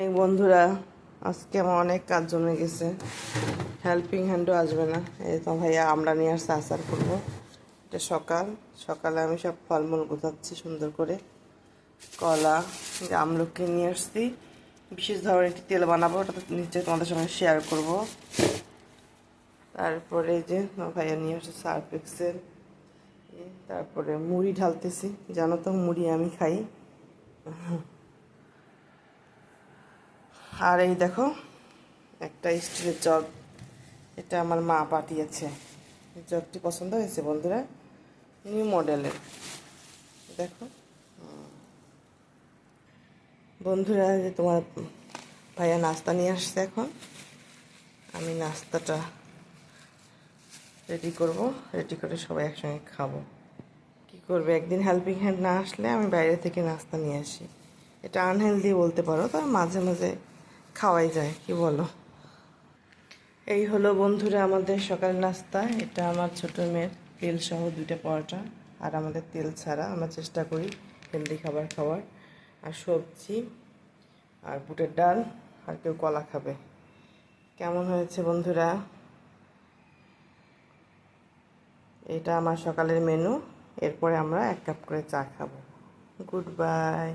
এই বন্ধুরা, আজকে আমার অনেক কাজ জমে গেছে। হেল্পিং হ্যান্ডও আসবে না। এই তো ভাইয়া আমরা নিয়ে আসছে আচার করবো। এটা সকালে আমি সব ফলমূল গোছাচ্ছি সুন্দর করে। কলা, আমলকি নিয়ে আসছি। বিশেষ ধরনের একটি তেল বানাবো, ওটা তো নিশ্চয়ই তোমাদের সঙ্গে শেয়ার করব। তারপরে যে ভাইয়া নিয়ে আসছে সার্ফ এক্সেল। তারপরে মুড়ি ঢালতেছি, জানো তো মুড়ি আমি খাই। আর এই দেখো একটা স্টিলের জগ, এটা আমার মা পাঠিয়েছে। জগটি পছন্দ হয়েছে বন্ধুরা, নিউ মডেলের। দেখো বন্ধুরা, যে তোমার ভাইয়া নাস্তা নিয়ে আসছে। এখন আমি নাস্তাটা রেডি করে সবাই একসঙ্গে খাবো। কি করবে, একদিন হেল্পিং হ্যান্ড না আসলে আমি বাইরে থেকে নাস্তা নিয়ে আসি। এটা আনহেলদি বলতে পারো, তবে মাঝে মাঝে খাওয়াই যায়, কি বলো? এই হলো বন্ধুরা আমাদের সকাল নাস্তা। এটা আমার ছোটো মেয়ের তেল সহ 2টা পরোটা, আর আমাদের তেল ছাড়া। আমরা চেষ্টা করি হেলদি খাবার খাওয়ার। আর সবজি, আর বুটের ডাল, আর কেউ কলা খাবে। কেমন হয়েছে বন্ধুরা? এটা আমার সকালের মেনু। এরপরে আমরা 1 কাপ করে চা খাবো। Good bye.